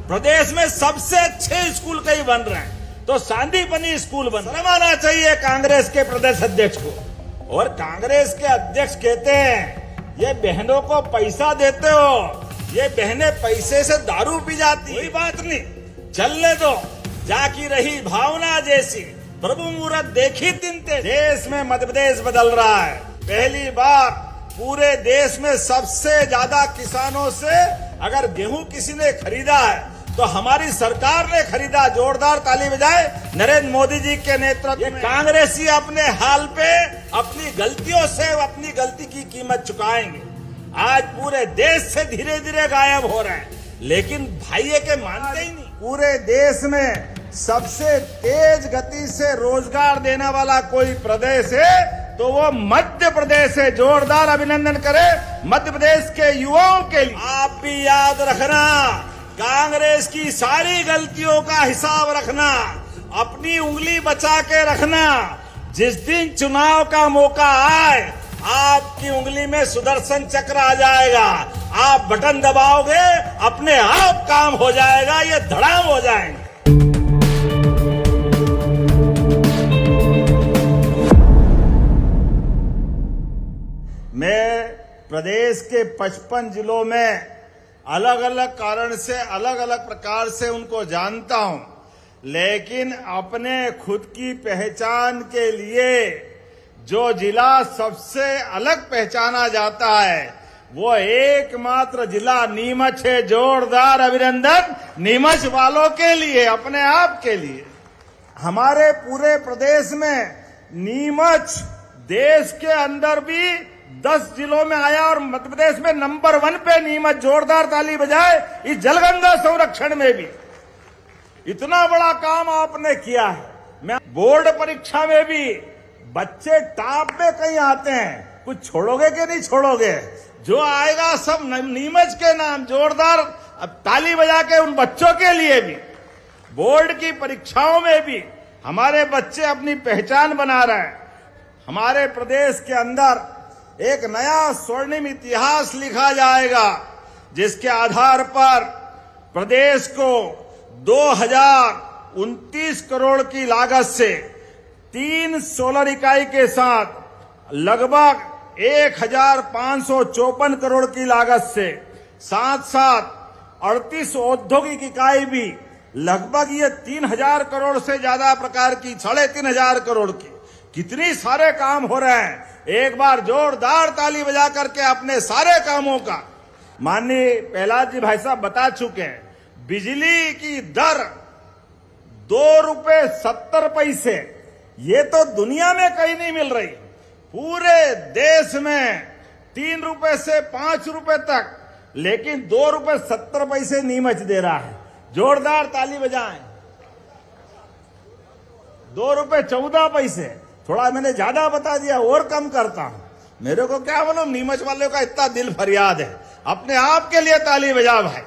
प्रदेश में सबसे अच्छे स्कूल कई बन रहे हैं, तो सांदीपनी स्कूल बन रहा है। आना चाहिए कांग्रेस के प्रदेश अध्यक्ष को। और कांग्रेस के अध्यक्ष कहते हैं ये बहनों को पैसा देते हो, ये बहनें पैसे से दारू पी जाती। कोई बात नहीं, चलने दो, जाकी रही भावना जैसी प्रभु मुहूर्त देखी तिनते। देश में मध्य प्रदेश बदल रहा है। पहली बार पूरे देश में सबसे ज्यादा किसानों से अगर गेहूं किसी ने खरीदा है तो हमारी सरकार ने खरीदा। जोरदार ताली बजाए नरेंद्र मोदी जी के नेतृत्व में। कांग्रेसी अपने हाल पे अपनी गलतियों से अपनी गलती की कीमत चुकाएंगे। आज पूरे देश से धीरे धीरे गायब हो रहे हैं, लेकिन भाइये के मानते ही नहीं। पूरे देश में सबसे तेज गति से रोजगार देने वाला कोई प्रदेश है तो वो मध्य प्रदेश है। जोरदार अभिनंदन करें मध्य प्रदेश के युवाओं के लिए। आप भी याद रखना, कांग्रेस की सारी गलतियों का हिसाब रखना, अपनी उंगली बचा के रखना। जिस दिन चुनाव का मौका आए आपकी उंगली में सुदर्शन चक्र आ जाएगा, आप बटन दबाओगे अपने आप काम हो जाएगा, ये धड़ाम हो जाएंगे। मैं प्रदेश के 55 जिलों में अलग अलग कारण से अलग अलग प्रकार से उनको जानता हूं, लेकिन अपने खुद की पहचान के लिए जो जिला सबसे अलग पहचाना जाता है वो एकमात्र जिला नीमच है। जोरदार अभिनंदन नीमच वालों के लिए, अपने आप के लिए। हमारे पूरे प्रदेश में नीमच देश के अंदर भी 10 जिलों में आया और मध्य प्रदेश में नंबर 1 पे नीमच। जोरदार ताली बजाए इस जलगंगा संरक्षण में भी। इतना बड़ा काम आपने किया है। मैं बोर्ड परीक्षा में भी बच्चे टॉप में कहीं आते हैं, कुछ छोड़ोगे कि नहीं छोड़ोगे? जो आएगा सब नीमच के नाम। जोरदार अब ताली बजा के उन बच्चों के लिए भी। बोर्ड की परीक्षाओं में भी हमारे बच्चे अपनी पहचान बना रहे हैं। हमारे प्रदेश के अंदर एक नया स्वर्णिम इतिहास लिखा जाएगा, जिसके आधार पर प्रदेश को 2029 करोड़ की लागत से 3 सोलर इकाई के साथ लगभग 1554 करोड़ की लागत से साथ साथ 38 औद्योगिक इकाई भी लगभग ये 3000 करोड़ से ज्यादा प्रकार की 3500 करोड़ की। कितनी सारे काम हो रहे हैं। एक बार जोरदार ताली बजा करके अपने सारे कामों का। माननीय प्रहलाद जी भाई साहब बता चुके हैं, बिजली की दर 2 रुपए 70 पैसे, ये तो दुनिया में कहीं नहीं मिल रही। पूरे देश में 3 रुपए से 5 रुपए तक, लेकिन 2 रुपए 70 पैसे नीमच दे रहा है। जोरदार ताली बजाएं। 2 रुपए 14 पैसे, थोड़ा मैंने ज्यादा बता दिया, और कम करता हूं। मेरे को क्या मालूम नीमच वालों का इतना दिल फरियाद है। अपने आप के लिए ताली बजा भाई।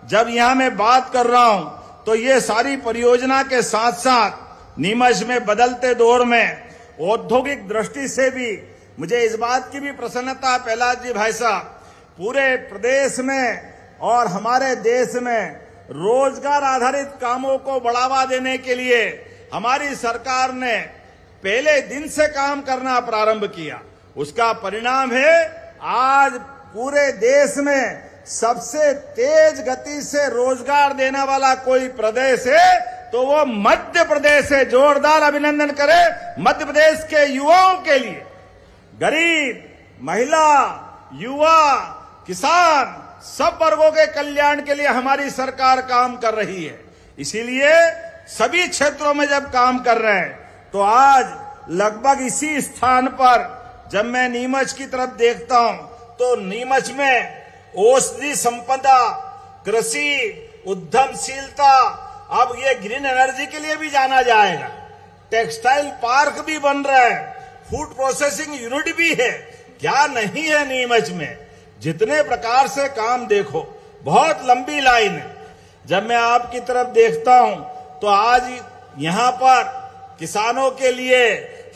जब यहां मैं बात कर रहा हूं तो ये सारी परियोजना के साथ साथ नीमच में बदलते दौर में औद्योगिक दृष्टि से भी मुझे इस बात की भी प्रसन्नता, प्रहलाद जी भाई साहब, पूरे प्रदेश में और हमारे देश में रोजगार आधारित कामों को बढ़ावा देने के लिए हमारी सरकार ने पहले दिन से काम करना प्रारंभ किया। उसका परिणाम है आज पूरे देश में सबसे तेज गति से रोजगार देने वाला कोई प्रदेश है तो वो मध्य प्रदेश है। जोरदार अभिनंदन करें मध्य प्रदेश के युवाओं के लिए। गरीब, महिला, युवा, किसान, सब वर्गों के कल्याण के लिए हमारी सरकार काम कर रही है। इसीलिए सभी क्षेत्रों में जब काम कर रहे हैं तो आज लगभग इसी स्थान पर जब मैं नीमच की तरफ देखता हूं तो नीमच में औषधि संपदा, कृषि, उद्यमशीलता, अब ये ग्रीन एनर्जी के लिए भी जाना जाएगा। टेक्सटाइल पार्क भी बन रहा है, फूड प्रोसेसिंग यूनिट भी है। क्या नहीं है नीमच में। जितने प्रकार से काम देखो, बहुत लंबी लाइन है। जब मैं आपकी तरफ देखता हूं तो आज यहां पर किसानों के लिए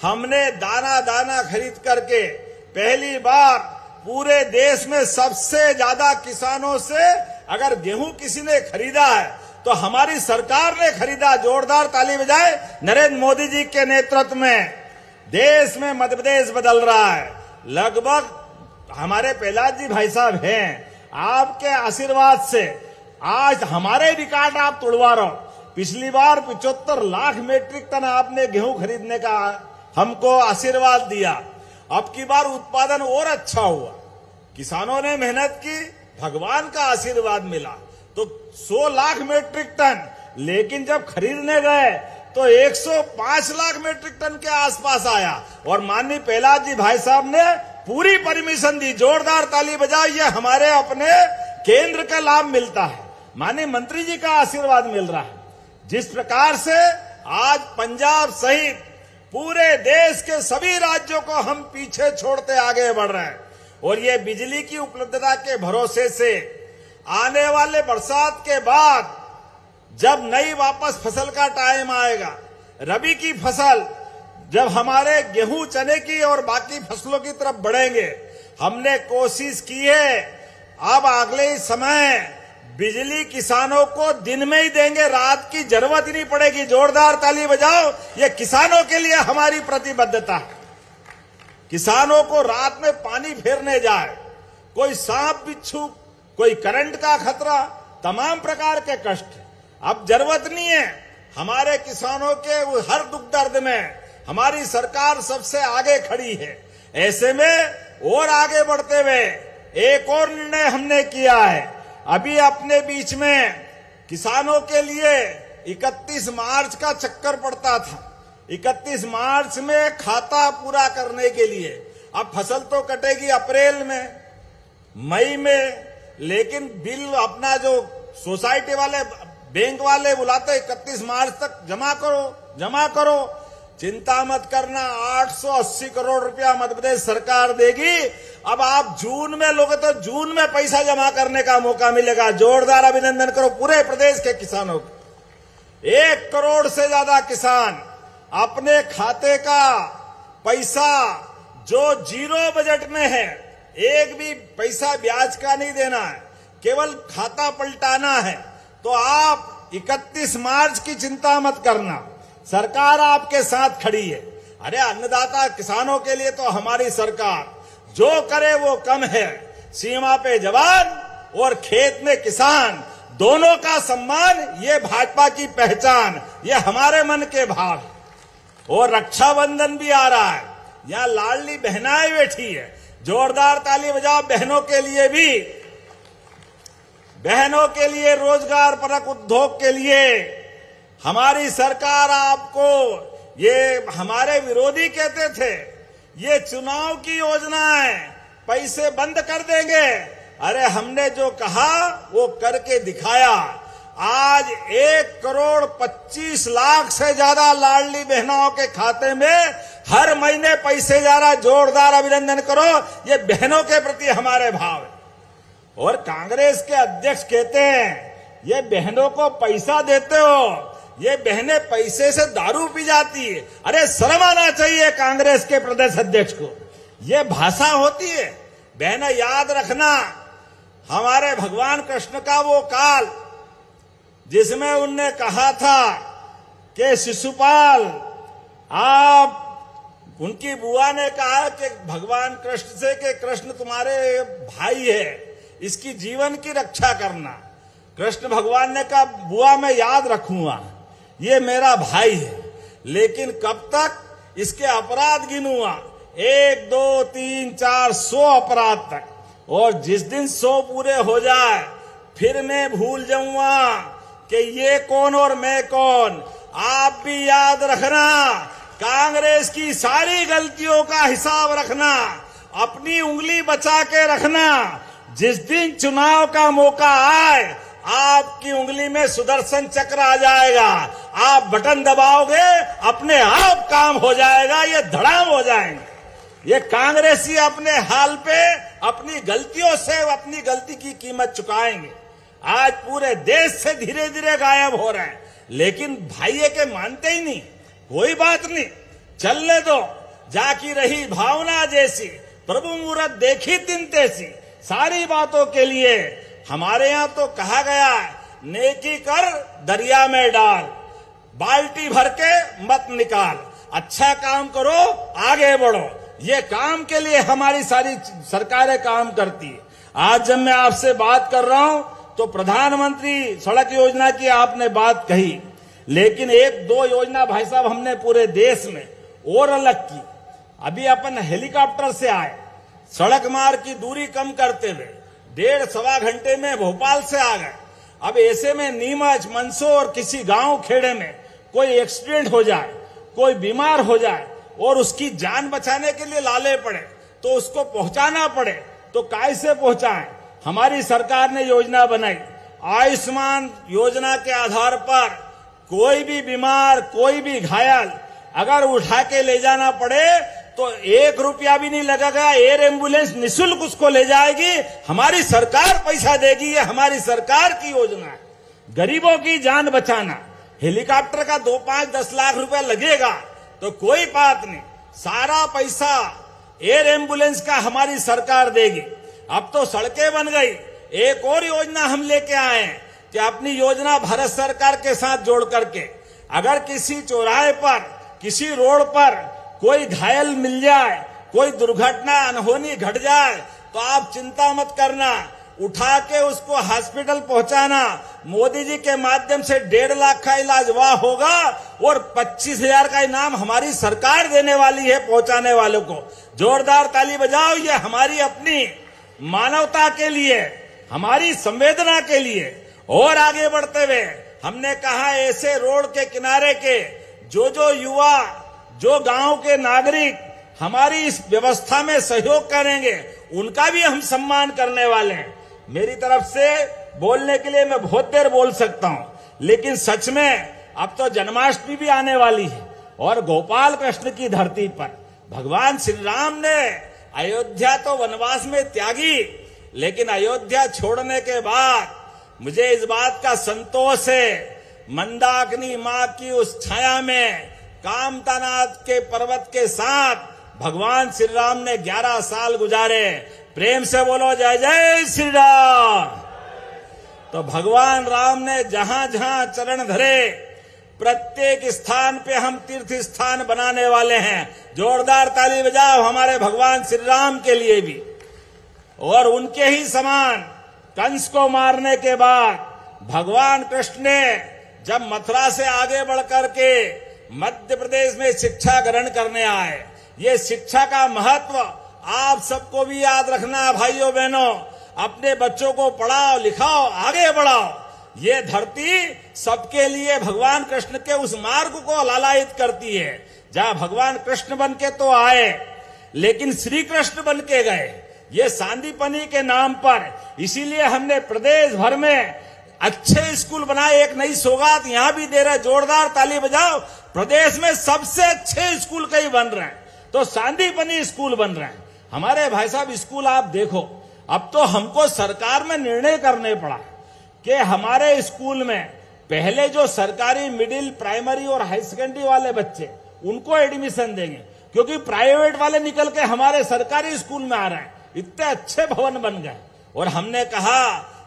हमने दाना दाना खरीद करके पहली बार पूरे देश में सबसे ज्यादा किसानों से अगर गेहूं किसी ने खरीदा है तो हमारी सरकार ने खरीदा। जोरदार ताली बजाए नरेंद्र मोदी जी के नेतृत्व में। देश में मध्य प्रदेश बदल रहा है। लगभग हमारे प्रहलाद जी भाई साहब हैं, आपके आशीर्वाद से आज हमारे रिकॉर्ड आप तोड़वा रहे हो। पिछली बार 75 लाख मीट्रिक टन आपने गेहूं खरीदने का हमको आशीर्वाद दिया। अब की बार उत्पादन और अच्छा हुआ, किसानों ने मेहनत की, भगवान का आशीर्वाद मिला तो 100 लाख मीट्रिक टन। लेकिन जब खरीदने गए तो 105 लाख मीट्रिक टन के आसपास आया और माननीय प्रहलाद जी भाई साहब ने पूरी परमिशन दी। जोरदार ताली बजाओ, ये हमारे अपने केंद्र का लाभ मिलता है, माननीय मंत्री जी का आशीर्वाद मिल रहा है। जिस प्रकार से आज पंजाब सहित पूरे देश के सभी राज्यों को हम पीछे छोड़ते आगे बढ़ रहे हैं और ये बिजली की उपलब्धता के भरोसे से आने वाले बरसात के बाद जब नई वापस फसल का टाइम आएगा, रबी की फसल जब हमारे गेहूं चने की और बाकी फसलों की तरफ बढ़ेंगे, हमने कोशिश की है अब अगले समय बिजली किसानों को दिन में ही देंगे, रात की जरूरत ही नहीं पड़ेगी। जोरदार ताली बजाओ, ये किसानों के लिए हमारी प्रतिबद्धता है। किसानों को रात में पानी फेरने जाए, कोई सांप बिच्छू, कोई करंट का खतरा, तमाम प्रकार के कष्ट अब जरूरत नहीं है। हमारे किसानों के हर दुख दर्द में हमारी सरकार सबसे आगे खड़ी है। ऐसे में और आगे बढ़ते हुए एक और निर्णय हमने किया है। अभी अपने बीच में किसानों के लिए 31 मार्च का चक्कर पड़ता था। 31 मार्च में खाता पूरा करने के लिए अब फसल तो कटेगी अप्रैल में, मई में, लेकिन बिल अपना जो सोसाइटी वाले बैंक वाले बुलाते 31 मार्च तक जमा करो। चिंता मत करना, 880 करोड़ रुपया मध्य प्रदेश सरकार देगी। अब आप जून में लोगे तो जून में पैसा जमा करने का मौका मिलेगा। जोरदार अभिनंदन करो पूरे प्रदेश के किसानों को। 1 करोड़ से ज्यादा किसान अपने खाते का पैसा जो जीरो बजट में है, एक भी पैसा ब्याज का नहीं देना है, केवल खाता पलटाना है। तो आप 31 मार्च की चिंता मत करना, सरकार आपके साथ खड़ी है। अरे अन्नदाता किसानों के लिए तो हमारी सरकार जो करे वो कम है। सीमा पे जवान और खेत में किसान दोनों का सम्मान, ये भाजपा की पहचान, ये हमारे मन के भाव है। और रक्षाबंधन भी आ रहा है, यहाँ लाडली बहनाएं बैठी है। जोरदार ताली बजाओ बहनों के लिए भी, बहनों के लिए रोजगार परक उद्योग के लिए हमारी सरकार आपको, ये हमारे विरोधी कहते थे ये चुनाव की योजना है, पैसे बंद कर देंगे। अरे हमने जो कहा वो करके दिखाया। आज 1 करोड़ 25 लाख से ज्यादा लाडली बहनों के खाते में हर महीने पैसे जा रहा। जोरदार अभिनंदन करो, ये बहनों के प्रति हमारे भाव है। और कांग्रेस के अध्यक्ष कहते हैं ये बहनों को पैसा देते हो, ये बहनें पैसे से दारू पी जाती है। अरे शर्म आना चाहिए कांग्रेस के प्रदेश अध्यक्ष को, ये भाषा होती है। बहनें याद रखना, हमारे भगवान कृष्ण का वो काल जिसमें उनने कहा था कि शिशुपाल, आप, उनकी बुआ ने कहा कि भगवान कृष्ण से कि कृष्ण तुम्हारे भाई है, इसकी जीवन की रक्षा करना। कृष्ण भगवान ने कहा बुआ मैं याद रखूंगा, ये मेरा भाई है, लेकिन कब तक इसके अपराध गिनूंगा, 1 2 3 4 100 अपराध तक। और जिस दिन 100 पूरे हो जाए फिर मैं भूल जाऊंगा कि ये कौन और मैं कौन। आप भी याद रखना, कांग्रेस की सारी गलतियों का हिसाब रखना, अपनी उंगली बचा के रखना। जिस दिन चुनाव का मौका आए आपकी उंगली में सुदर्शन चक्र आ जाएगा, आप बटन दबाओगे अपने आप काम हो जाएगा, ये धड़ाम हो जाएंगे। ये कांग्रेसी अपने हाल पे अपनी गलतियों से अपनी गलती की कीमत चुकाएंगे। आज पूरे देश से धीरे धीरे गायब हो रहे हैं, लेकिन भाइये के मानते ही नहीं। कोई बात नहीं, चलने दो, जाकी रही भावना जैसी, प्रभु मूरत देखी तिन तैसी। सारी बातों के लिए हमारे यहाँ तो कहा गया है, नेकी कर दरिया में डाल, बाल्टी भर के मत निकाल, अच्छा काम करो आगे बढ़ो। ये काम के लिए हमारी सारी सरकारें काम करती है। आज जब मैं आपसे बात कर रहा हूं तो प्रधानमंत्री सड़क योजना की आपने बात कही, लेकिन एक दो योजना भाई साहब हमने पूरे देश में और अलग की। अभी अपन हेलीकॉप्टर से आए, सड़क मार्ग की दूरी कम करते हुए 1.5-1.25 घंटे में भोपाल से आ गए। अब ऐसे में नीमच, मंदसौर किसी गांव खेड़े में कोई एक्सीडेंट हो जाए, कोई बीमार हो जाए और उसकी जान बचाने के लिए लाले पड़े तो उसको पहुंचाना पड़े तो कैसे पहुंचाएं? हमारी सरकार ने योजना बनाई, आयुष्मान योजना के आधार पर कोई भी बीमार, कोई भी घायल अगर उठा के ले जाना पड़े तो 1 रुपया भी नहीं लगेगा, एयर एम्बुलेंस निःशुल्क उसको ले जाएगी। हमारी सरकार पैसा देगी, ये हमारी सरकार की योजना है। गरीबों की जान बचाना, हेलीकॉप्टर का 2-5-10 लाख रुपया लगेगा तो कोई बात नहीं, सारा पैसा एयर एम्बुलेंस का हमारी सरकार देगी। अब तो सड़कें बन गई। एक और योजना हम लेके आए हैं कि अपनी योजना भारत सरकार के साथ जोड़ करके अगर किसी चौराहे पर, किसी रोड पर कोई घायल मिल जाए, कोई दुर्घटना अनहोनी घट जाए तो आप चिंता मत करना, उठा के उसको हॉस्पिटल पहुंचाना। मोदी जी के माध्यम से 1.5 लाख का इलाज वहां होगा और 25,000 का इनाम हमारी सरकार देने वाली है पहुंचाने वालों को। जोरदार ताली बजाओ, ये हमारी अपनी मानवता के लिए, हमारी संवेदना के लिए। और आगे बढ़ते हुए हमने कहा ऐसे रोड के किनारे के जो युवा, जो गांव के नागरिक हमारी इस व्यवस्था में सहयोग करेंगे उनका भी हम सम्मान करने वाले हैं। मेरी तरफ से बोलने के लिए मैं बहुत देर बोल सकता हूं, लेकिन सच में अब तो जन्माष्टमी भी आने वाली है और गोपाल कृष्ण की धरती पर भगवान श्री राम ने अयोध्या तो वनवास में त्यागी, लेकिन अयोध्या छोड़ने के बाद मुझे इस बात का संतोष है, मंदाकिनी मां की उस छाया में कामतानाथ के पर्वत के साथ भगवान श्री राम ने 11 साल गुजारे। प्रेम से बोलो जय जय श्री राम। तो भगवान राम ने जहां जहां चरण धरे प्रत्येक स्थान पे हम तीर्थ स्थान बनाने वाले हैं। जोरदार ताली बजाओ हमारे भगवान श्री राम के लिए भी। और उनके ही समान कंस को मारने के बाद भगवान कृष्ण ने जब मथुरा से आगे बढ़कर के मध्य प्रदेश में शिक्षा ग्रहण करने आए, ये शिक्षा का महत्व आप सबको भी याद रखना भाइयों बहनों। अपने बच्चों को पढ़ाओ, लिखाओ, आगे बढ़ाओ। ये धरती सबके लिए भगवान कृष्ण के उस मार्ग को लालायित करती है जहां भगवान कृष्ण बन के तो आए लेकिन श्री कृष्ण बन के गए, ये सांदीपनी के नाम पर। इसीलिए हमने प्रदेश भर में अच्छे स्कूल बनाए। एक नई सौगात यहां भी दे रहे, जोरदार ताली बजाओ। प्रदेश में सबसे अच्छे स्कूल कई बन रहे हैं तो सांदीपनी स्कूल बन रहे हैं हमारे भाई साहब। स्कूल आप देखो, अब तो हमको सरकार में निर्णय करने पड़ा कि हमारे स्कूल में पहले जो सरकारी मिडिल, प्राइमरी और हाई सेकेंडरी वाले बच्चे उनको एडमिशन देंगे, क्योंकि प्राइवेट वाले निकल के हमारे सरकारी स्कूल में आ रहे हैं। इतने अच्छे भवन बन गए। और हमने कहा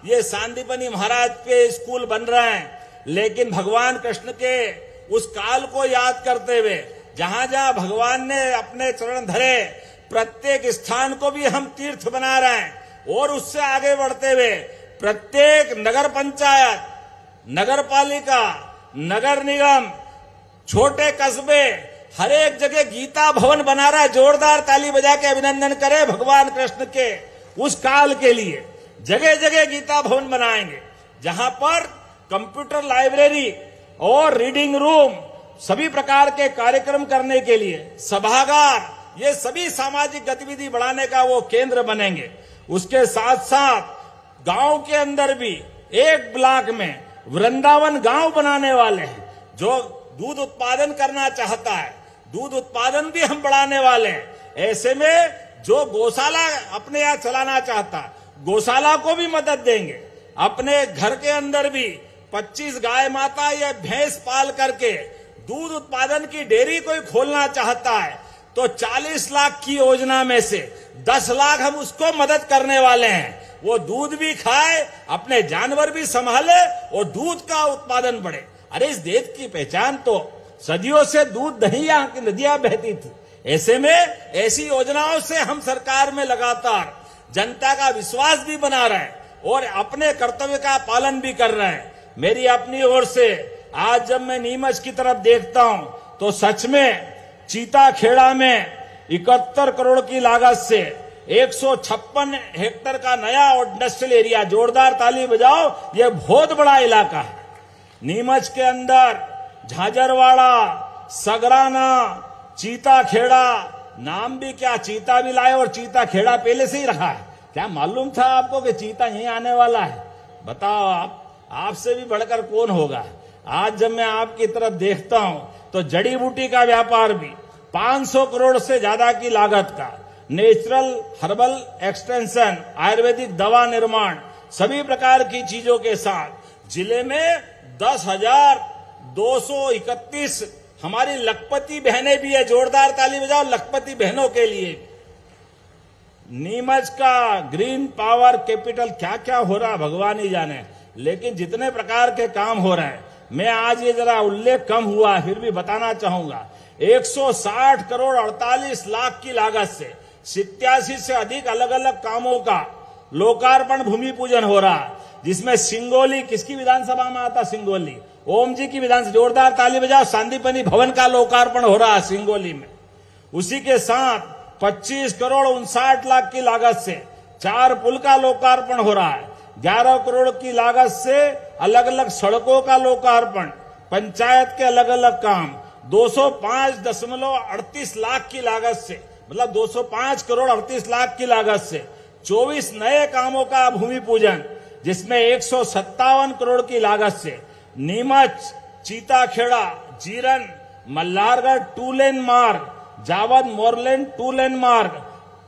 ये सांदीपनी महाराज के स्कूल बन रहे हैं, लेकिन भगवान कृष्ण के उस काल को याद करते हुए जहां जहां भगवान ने अपने चरण धरे प्रत्येक स्थान को भी हम तीर्थ बना रहे हैं। और उससे आगे बढ़ते हुए प्रत्येक नगर पंचायत, नगर पालिका, नगर निगम, छोटे कस्बे, हर एक जगह गीता भवन बना रहा है। जोरदार ताली बजा के अभिनंदन करें भगवान कृष्ण के उस काल के लिए। जगह जगह गीता भवन बनाएंगे जहां पर कंप्यूटर लाइब्रेरी और रीडिंग रूम, सभी प्रकार के कार्यक्रम करने के लिए सभागार, ये सभी सामाजिक गतिविधि बढ़ाने का वो केंद्र बनेंगे। उसके साथ साथ गांव के अंदर भी एक ब्लॉक में वृंदावन गांव बनाने वाले हैं। जो दूध उत्पादन करना चाहता है, दूध उत्पादन भी हम बढ़ाने वाले हैं। ऐसे में जो गौशाला अपने यहाँ चलाना चाहता है, गौशाला को भी मदद देंगे। अपने घर के अंदर भी 25 गाय माता या भैंस पाल करके दूध उत्पादन की डेयरी कोई खोलना चाहता है तो 40 लाख की योजना में से 10 लाख हम उसको मदद करने वाले हैं। वो दूध भी खाए, अपने जानवर भी संभाले और दूध का उत्पादन बढ़े। अरे इस देश की पहचान तो सदियों से दूध दही यहाँ की नदियां बहती थी। ऐसे में ऐसी योजनाओं से हम सरकार में लगातार जनता का विश्वास भी बना रहे हैं और अपने कर्तव्य का पालन भी कर रहे हैं। मेरी अपनी ओर से आज जब मैं नीमच की तरफ देखता हूं तो सच में चीता खेड़ा में 71 करोड़ की लागत से 156 हेक्टेयर का नया इंडस्ट्रियल एरिया, जोरदार ताली बजाओ, ये बहुत बड़ा इलाका है। नीमच के अंदर झाझरवाड़ा, सगराना, चीता खेड़ा, नाम भी क्या, चीता भी लाए और चीता खेड़ा पहले से ही रखा है। क्या मालूम था आपको कि चीता यहीं आने वाला है? बताओ आपसे भी बढ़कर कौन होगा। आज जब मैं आपकी तरफ देखता हूं तो जड़ी बूटी का व्यापार भी 500 करोड़ से ज्यादा की लागत का, नेचुरल हर्बल एक्सटेंशन, आयुर्वेदिक दवा निर्माण, सभी प्रकार की चीजों के साथ जिले में 10,231 हमारी लखपति बहनें भी है। जोरदार ताली बजाओ लखपति बहनों के लिए। नीमच का ग्रीन पावर कैपिटल क्या क्या हो रहा है भगवान ही जाने, लेकिन जितने प्रकार के काम हो रहे हैं, मैं आज ये जरा उल्लेख कम हुआ फिर भी बताना चाहूंगा। 160 करोड़ 48 लाख की लागत से 87 से अधिक अलग अलग कामों का लोकार्पण भूमि पूजन हो रहा है, जिसमें सिंगोली, किसकी विधानसभा में आता, सिंगोली ओम जी की विधानसभा, जोरदार ताली बजाओ, सांदीपनी भवन का लोकार्पण हो रहा है सिंगोली में। उसी के साथ 25 करोड़ 59 लाख की लागत से 4 पुल का लोकार्पण हो रहा है। 11 करोड़ की लागत से अलग अलग सड़कों का लोकार्पण, पंचायत के अलग अलग काम, 205.38 लाख की लागत से, मतलब 205 करोड़ 38 लाख की लागत से 24 नए कामों का भूमि पूजन, जिसमें 157 करोड़ की लागत से नीमच, चीताखेड़ा, जीरन, मल्हारगढ़ 2 लेन मार्ग, जावद मोरलेन 2 लेन मार्ग,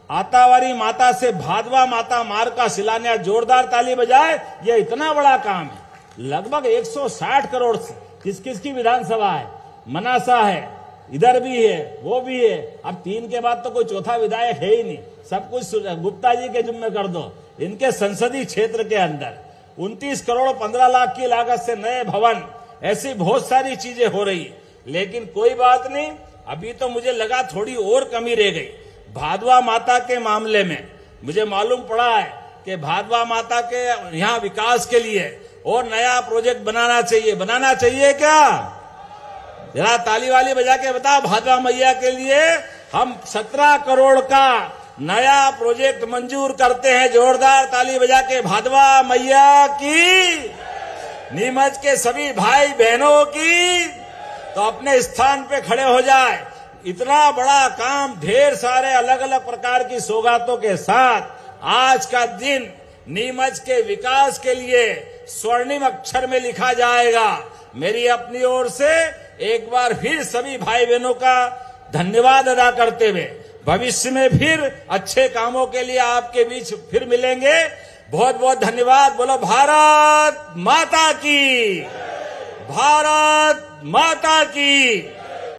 आतावारी माता से भादवा माता मार्ग का शिलान्यास, जोरदार ताली बजाए। ये इतना बड़ा काम है, लगभग 160 करोड़ से। किस किस की विधानसभा है? मनासा है, इधर भी है, वो भी है। अब 3 के बाद तो कोई चौथा विधायक है ही नहीं, सब कुछ गुप्ता जी के जिम्मे कर दो। इनके संसदीय क्षेत्र के अंदर 29 करोड़ 15 लाख की लागत से नए भवन, ऐसी बहुत सारी चीजें हो रही। लेकिन कोई बात नहीं, अभी तो मुझे लगा थोड़ी और कमी रह गई। भादवा माता के मामले में मुझे मालूम पड़ा है कि भादवा माता के यहाँ विकास के लिए और नया प्रोजेक्ट बनाना चाहिए क्या? जरा ताली वाली बजा के बताओ। भादवा मैया के लिए हम 17 करोड़ का नया प्रोजेक्ट मंजूर करते हैं। जोरदार ताली बजा के भादवा मैया की, नीमच के सभी भाई बहनों की। तो अपने स्थान पे खड़े हो जाए। इतना बड़ा काम, ढेर सारे अलग अलग प्रकार की सौगातों के साथ आज का दिन नीमच के विकास के लिए स्वर्णिम अक्षर में लिखा जाएगा। मेरी अपनी ओर से एक बार फिर सभी भाई बहनों का धन्यवाद अदा करते हुए भविष्य में फिर अच्छे कामों के लिए आपके बीच फिर मिलेंगे। बहुत बहुत धन्यवाद। बोलो भारत माता की, भारत माता की।